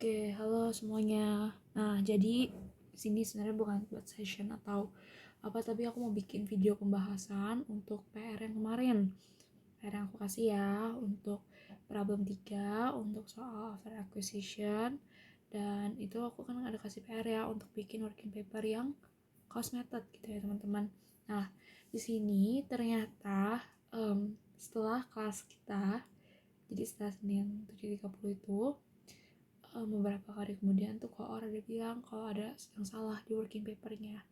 Oke, halo semuanya. Nah, jadi sini sebenarnya bukan buat session atau apa, tapi aku mau bikin video pembahasan untuk PR yang kemarin. PR yang aku kasih ya untuk problem 3 untuk soal after acquisition, dan itu aku kan ada kasih PR ya untuk bikin working paper yang cost method gitu ya teman-teman. Nah, di sini ternyata setelah kelas kita, jadi setelah Senin 7.30 itu beberapa hari kemudian tuh koor ada bilang kalau ada yang salah di working papernya.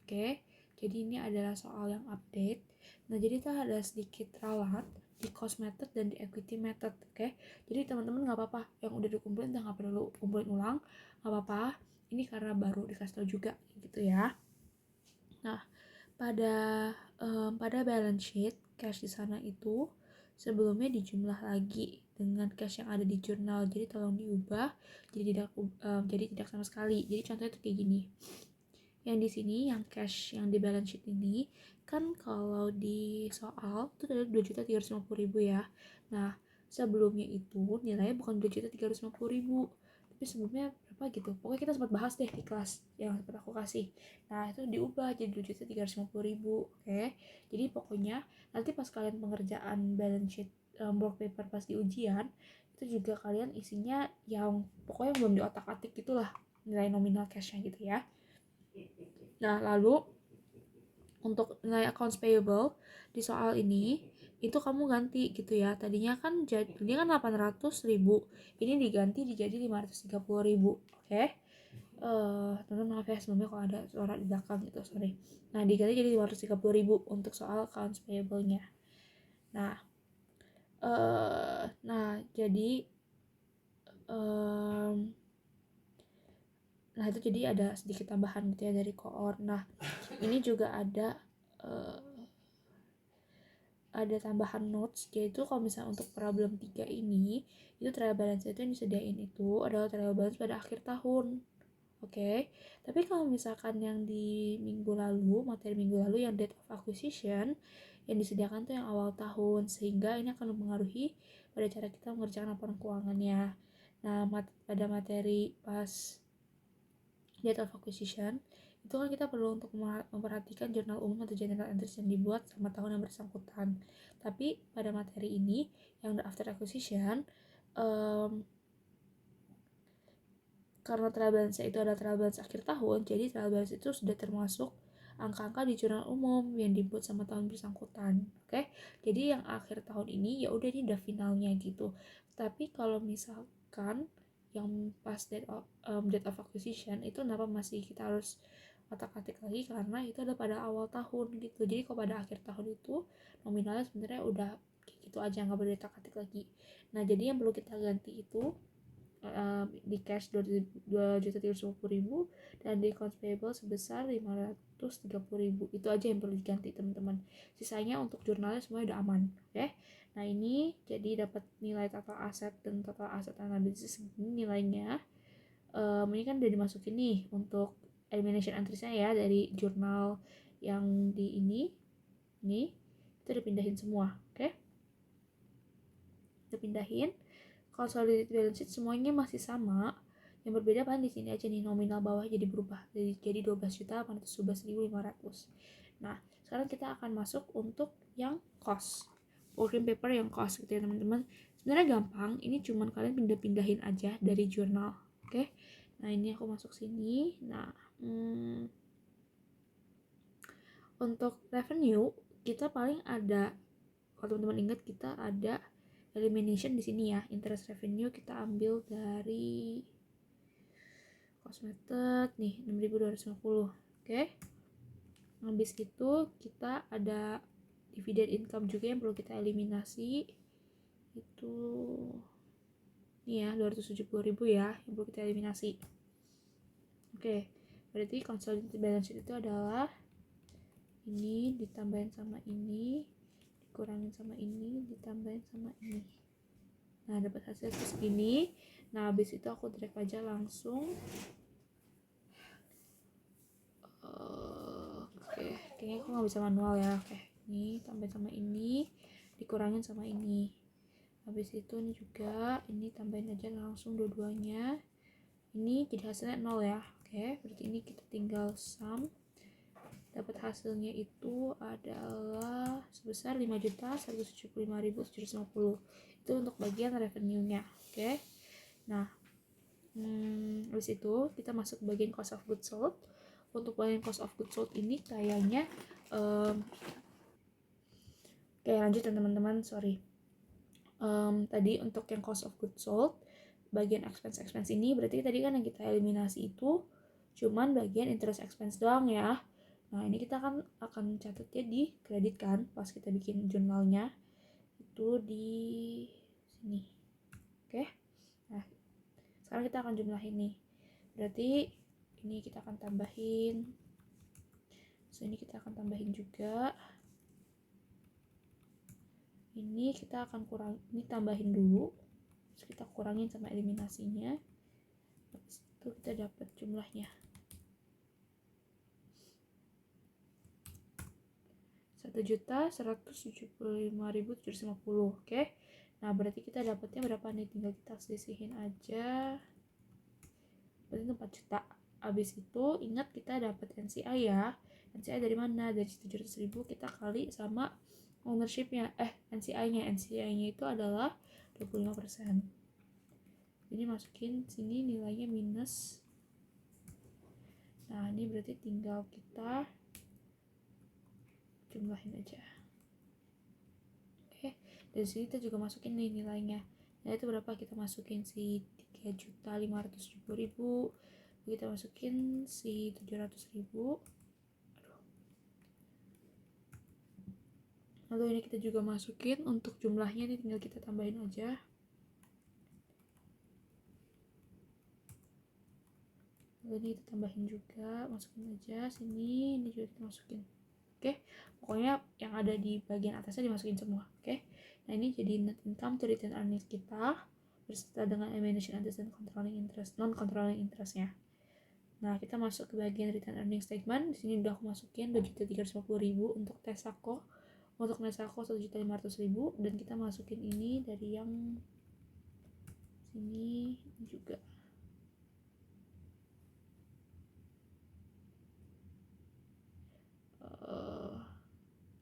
Oke, jadi ini adalah soal yang update. Nah, jadi kita ada sedikit ralat di cost method dan di equity method. Oke, jadi teman-teman nggak apa-apa yang udah dikumpulin, nggak perlu kumpulin ulang, nggak apa-apa. Ini karena baru dikasih tau juga gitu ya. Nah, pada pada balance sheet cash di sana itu sebelumnya dijumlah lagi dengan cash yang ada di jurnal, jadi tolong diubah jadi tidak sama sekali. Jadi contohnya itu kayak gini, yang di sini yang cash yang di balance sheet ini kan kalau di soal itu ada 2.350.000 ya. Nah, sebelumnya itu nilainya bukan 2.350.000, tapi sebelumnya berapa gitu, pokoknya kita sempat bahas deh di kelas yang sempat aku kasih. Nah, itu diubah jadi 2.350.000. Oke, jadi pokoknya nanti pas kalian pengerjaan balance sheet work paper pas di ujian itu juga kalian isinya yang pokoknya belum diotak-atik gitulah nilai nominal cashnya gitu ya. Nah, lalu untuk nilai accounts payable di soal ini itu kamu ganti gitu ya. Tadinya kan ini kan 800.000, ini diganti jadi 530.000. Oke. Teman-teman maaf ya sebelumnya kalau ada suara di belakang gitu, sorry. Nah, diganti jadi 530.000 untuk soal accounts payable-nya. Nah, jadi nah itu jadi ada sedikit tambahan gitu ya dari koor. Nah, ini juga ada tambahan notes, yaitu kalau misalnya untuk problem 3 ini itu trial balance itu yang disediain itu adalah trial balance pada akhir tahun. Oke, tapi kalau misalkan yang di materi minggu lalu yang date of acquisition yang disediakan tuh yang awal tahun, sehingga ini akan mempengaruhi pada cara kita mengerjakan laporan keuangannya. Nah, pada materi pas date of acquisition itu kan kita perlu untuk memperhatikan jurnal umum atau general entries yang dibuat sama tahun yang bersangkutan. Tapi pada materi ini yang after acquisition, karena trial balance itu adalah trial balance akhir tahun, jadi trial balance itu sudah termasuk angka-angka di jurnal umum yang dibuat sama tahun bersangkutan. Oke, jadi yang akhir tahun ini ya udah, ini udah finalnya gitu. Tapi kalau misalkan yang pas date of acquisition itu kenapa masih kita harus otak-atik lagi, karena itu ada pada awal tahun gitu. Jadi kalau pada akhir tahun itu nominalnya sebenarnya udah kayak gitu aja, nggak boleh otak-atik lagi. Nah, jadi yang perlu kita ganti itu di cash 2.350.000 dan di accounts payable sebesar 530.000. Itu aja yang perlu diganti teman-teman. Sisanya untuk jurnalnya semuanya udah aman. Oke. Nah, ini jadi dapat nilai total aset dan total aset analisis ini nilainya. Ini kan udah dimasukin nih untuk elimination entries-nya ya dari jurnal yang di ini itu dipindahin semua. Oke. Dipindahin. Consolidated balance sheet semuanya masih sama. Yang berbeda paling di sini aja nih, nominal bawah jadi berubah jadi 12.811.500. Nah, sekarang kita akan masuk untuk yang cost. Working paper yang cost gitu ya teman-teman. Sebenarnya gampang, ini cuman kalian pindah-pindahin aja dari jurnal. Oke. Nah, ini aku masuk sini. Nah, untuk revenue kita paling ada, kalau teman-teman ingat kita ada elimination di sini ya. Interest revenue kita ambil dari cost method nih 6.250. Oke. Habis itu kita ada dividend income juga yang perlu kita eliminasi. Itu nih ya 270.000 ya yang perlu kita eliminasi. Oke. Berarti consolidated balance sheet itu adalah ini ditambahin sama ini, dikurangin sama ini, ditambahin sama ini. Nah, dapat hasil segini. Nah, habis itu aku drag aja langsung. Oke, kayaknya aku nggak bisa manual ya. Oke, ini tambahin sama ini, dikurangin sama ini. Habis itu ini juga, ini tambahin aja langsung dua-duanya. ini jadi hasilnya 0 ya. Oke, berarti ini kita tinggal sum, dapat hasilnya itu adalah sebesar 5.175.750. Itu untuk bagian revenue-nya. Oke. Nah, habis itu kita masuk bagian cost of goods sold. Untuk bagian cost of goods sold ini kayaknya lanjut teman-teman, sorry. Tadi untuk yang cost of goods sold, bagian expense ini berarti tadi kan yang kita eliminasi itu cuman bagian interest expense doang ya. Nah, ini kita akan catatnya di kredit kan pas kita bikin jurnalnya itu di sini. Oke. Nah, sekarang kita akan jumlahin nih. Berarti ini kita akan tambahin. Ini kita akan tambahin juga. Ini kita akan ini tambahin dulu. Terus kita kurangin sama eliminasinya. Habis itu kita dapat jumlahnya. 1.175.750. Oke. Nah, berarti kita dapatnya berapa nih? Tinggal kita sisihin aja. Berarti 4 juta. Habis itu ingat kita dapat NCI ya. NCI dari mana? Dari 700.000 kita kali sama ownership-nya. NCI-nya itu adalah 25%. Jadi masukin sini nilainya minus. Nah, ini berarti tinggal kita jumlahin aja. Oke, dari sini kita juga masukin nih nilainya. Nah, itu berapa? Kita masukin si 3.570.000. Kita masukin si 700.000. Lalu ini kita juga masukin untuk jumlahnya, ini tinggal kita tambahin aja. Lalu ini kita tambahin juga, masukin aja sini, ini juga kita masukin. Oke, pokoknya yang ada di bagian atasnya dimasukin semua. Oke, nah ini jadi net income to return earnings kita berserta dengan elimination interest dan non-controlling interestnya. Nah, kita masuk ke bagian return earnings statement. Di sini udah aku masukin 2.350.000 untuk Tesako. Untuk Nesako 1.500.000 dan kita masukin ini dari yang sini juga.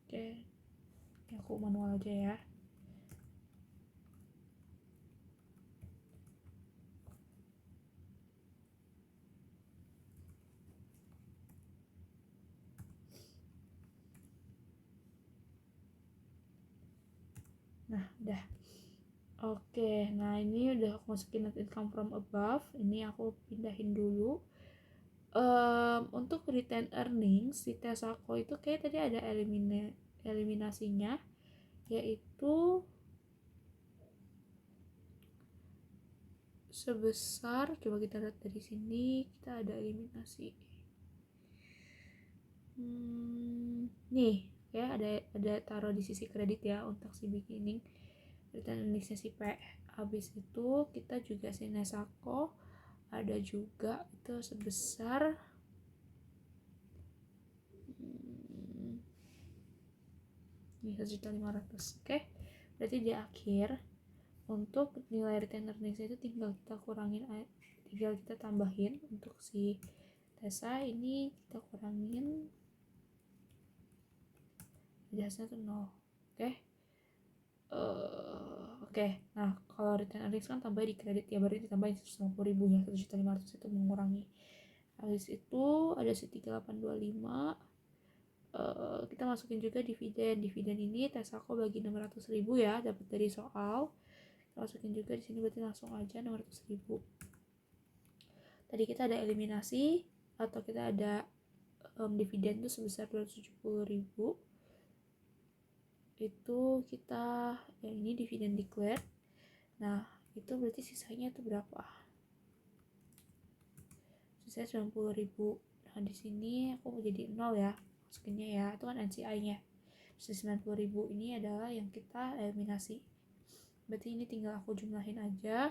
Oke, aku manual aja ya. Nah, udah. Oke, nah ini udah aku masukin net income from above. Ini aku pindahin dulu. Untuk return earnings di Tesako itu kayak tadi ada eliminasinya, yaitu sebesar, coba kita lihat dari sini, kita ada eliminasi. Nih ya, ada taruh di sisi kredit ya untuk si beginning return earningsnya si P. Habis itu kita juga si Nesako ada juga itu sebesar ini 1.500.000. Oke, berarti di akhir untuk nilai return earnings itu tinggal kita tambahin untuk si Tesa ini kita kurangin hasilnya tuh 0. Oke. Nah, kalau return earnings kan tambah di kredit ya, berarti ditambahin 150.000 ya, 1.500.000 itu mengurangi. Habis itu ada si 3.825. Kita masukin juga dividen ini Tesako bagi 600.000 ya, dapat dari soal. Kita masukin juga di sini, berarti langsung aja 600.000. Tadi kita ada eliminasi atau kita ada dividen itu sebesar 270.000. Itu kita yang ini dividen declared. Nah, itu berarti sisanya itu berapa? Sisanya 90.000. Nah, di sini aku mau jadi 0 ya. Masukinnya ya, itu kan NCI-nya. 90.000 ini adalah yang kita eliminasi. Berarti ini tinggal aku jumlahin aja.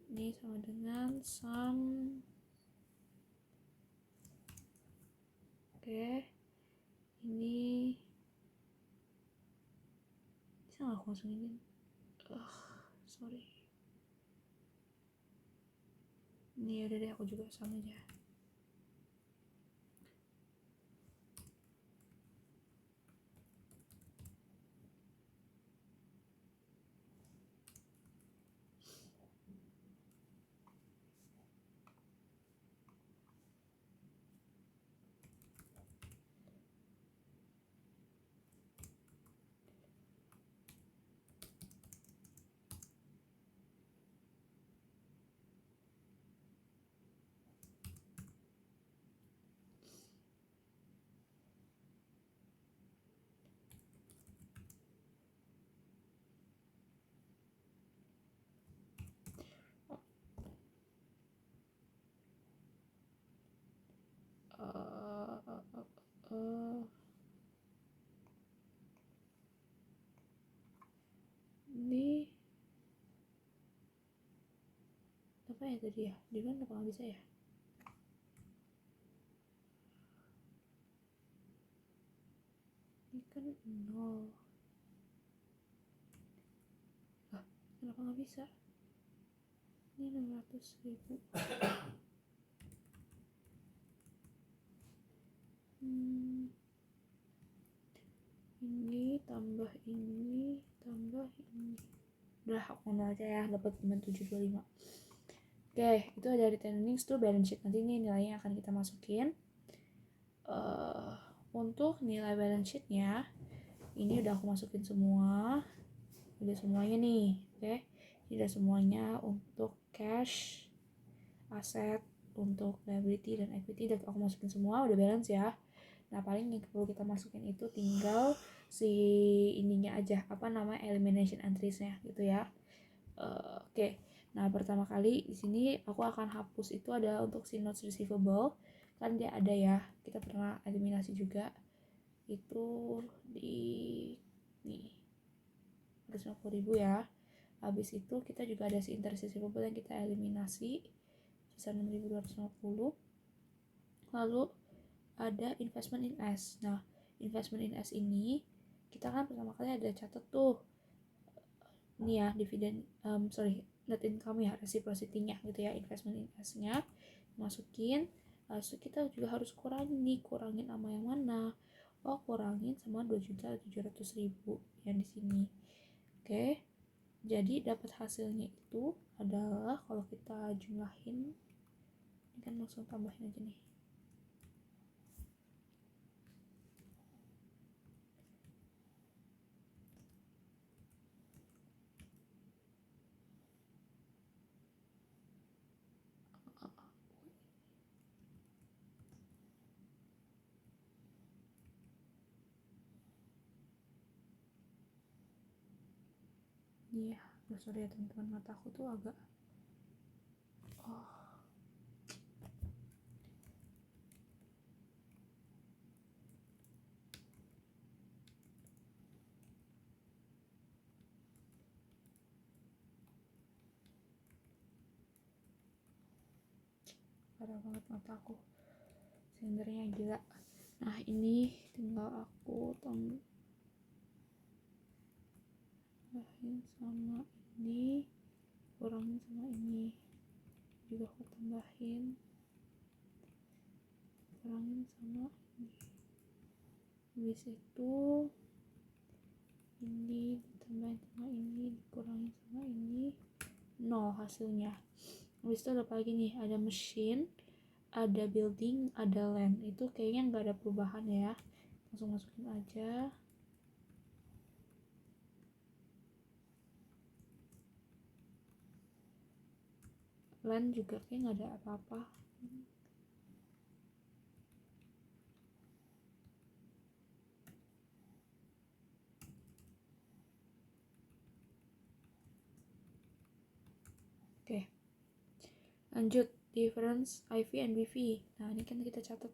Ini sama dengan sum. Oke. Ini bisa nggak aku masukin? Sorry. Ini udah deh, aku juga sama aja. Ini apa ya tadi ya? Di mana apa nggak bisa ya? Ini kan 0. Kenapa nggak bisa? Ini 600.000. Ini tambah ini tambah ini. Udah, aku nol aja ya, dapat 5725. Oke, itu ada return earnings to balance sheet. Nanti ini nilainya akan kita masukin. Untuk nilai balance sheetnya, ini udah aku masukin semua. Udah semuanya nih, oke. Ini udah semuanya untuk cash, aset, untuk liability dan equity udah aku masukin semua, udah balance ya. Nah, paling yang perlu kita masukin itu tinggal si ininya aja, apa namanya, elimination entries-nya gitu ya. Oke. Nah, pertama kali di sini aku akan hapus itu ada untuk si notes receivable. Kan dia ada ya. Kita pernah eliminasi juga. Itu di nih 150.000 ya. Habis itu kita juga ada si interest receivable yang kita eliminasi sisa 6.250. Lalu ada investment in S. Nah, investment in S ini kita kan pertama kali ada catat tuh ini ya, dividen net income ya, reciprocity-nya gitu ya, investment in S-nya masukin. So kita juga harus kurangin sama yang mana? Kurangin sama 2.700.000 yang di sini. Oke. Jadi dapat hasilnya itu adalah kalau kita jumlahin, ini kan langsung tambahin aja nih. Iya, sorry ya teman-teman, mataku tuh agak parah banget mataku, sendernya gila. Nah, ini tinggal aku tambahin sama ini, kurangin sama ini juga aku tambahin, kurangin sama ini. Habis itu ini ditambahin sama ini, dikurangin sama ini, 0 hasilnya. Habis itu ada apa lagi nih, ada machine, ada building, ada land. Itu kayaknya nggak ada perubahan ya, langsung masukin aja. Land juga kayak nggak ada apa-apa. Oke, lanjut difference IV and BV. Nah, ini kan kita catat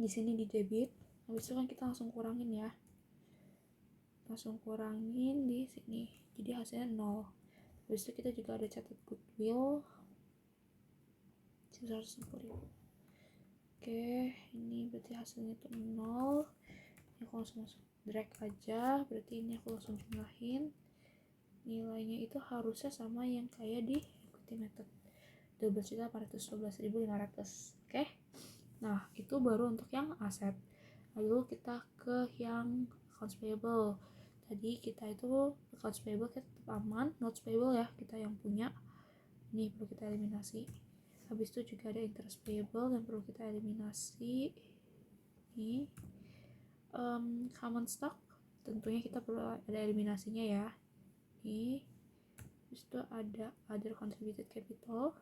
di sini di debit. Habis itu kan kita langsung kurangin ya, langsung kurangin di sini, jadi hasilnya 0. Habis itu kita juga ada catat goodwill 160.000. Oke, ini berarti hasilnya itu 0. Ini aku langsung masuk drag aja, berarti ini aku langsung jumlahin. Nilainya itu harusnya sama yang kayak di equity method, 12.812.500. Oke. Nah, itu baru untuk yang aset. Lalu kita ke yang accounts payable. Tadi kita itu accounts payable kita tetap aman, notes payable ya kita yang punya. Ini perlu kita eliminasi. Habis itu juga ada interest payable yang perlu kita eliminasi. Ini common stock tentunya kita perlu ada eliminasinya ya. Ini habis itu ada other contributed capital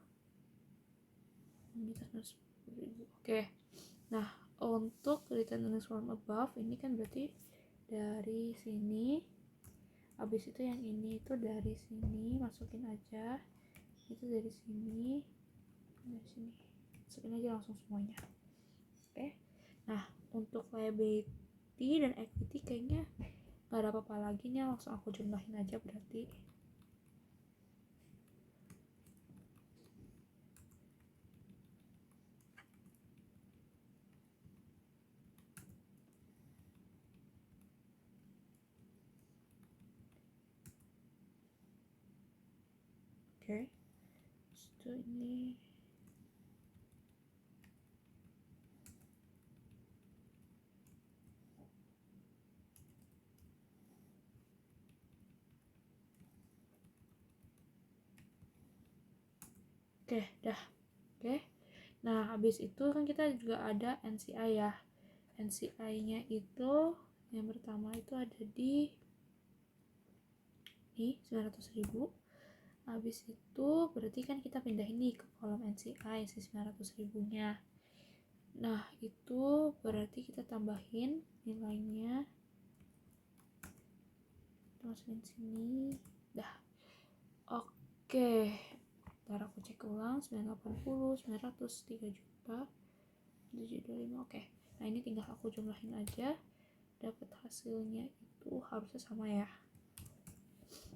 ini 110.000. Oke. Nah, untuk return earnings from above ini kan berarti dari sini, habis itu yang ini itu dari sini, masukin aja. Itu dari sini masukin aja langsung semuanya. Oke. Nah, untuk liability dan equity kayaknya nggak ada apa-apa lagi nih, langsung aku jumlahin aja berarti. Oke. Itu ini oke, dah. Oke. Nah, habis itu kan kita juga ada NCI ya. NCI-nya itu yang pertama itu ada di 900.000. Habis itu berarti kan kita pindah ini ke kolom NCI si 900.000 nya. Nah, itu berarti kita tambahin nilainya, kita masukin sini. Dah. Oke. Ntar aku cek ulang. 980, 900, 3 juta 725. Oke. Nah, ini tinggal aku jumlahin aja. Dapat hasilnya itu harusnya sama ya.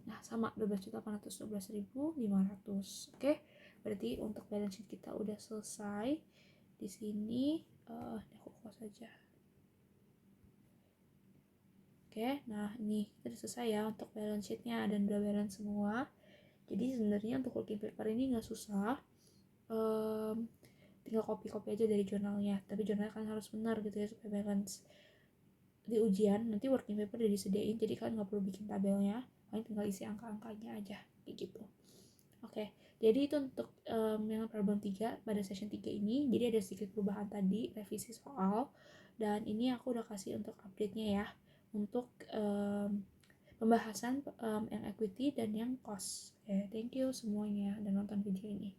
Nah, sama 12.812.500. Oke. Berarti untuk balance sheet kita udah selesai. Di sini aku close aja. Oke, nah ini kita udah selesai ya untuk balance sheetnya dan udah balance semua. Jadi sebenarnya untuk working paper ini nggak susah, tinggal copy aja dari jurnalnya. Tapi jurnalnya kan harus benar gitu ya supaya balance. Di ujian nanti working paper udah disediain, jadi kalian nggak perlu bikin tabelnya, kalian tinggal isi angka-angkanya aja kayak gitu. Oke, jadi itu untuk yang problem 3 pada session 3 ini. Jadi ada sedikit perubahan tadi, revisi soal, dan ini aku udah kasih untuk update-nya ya, untuk pembahasan yang equity dan yang cost. Oke, thank you semuanya udah nonton video ini.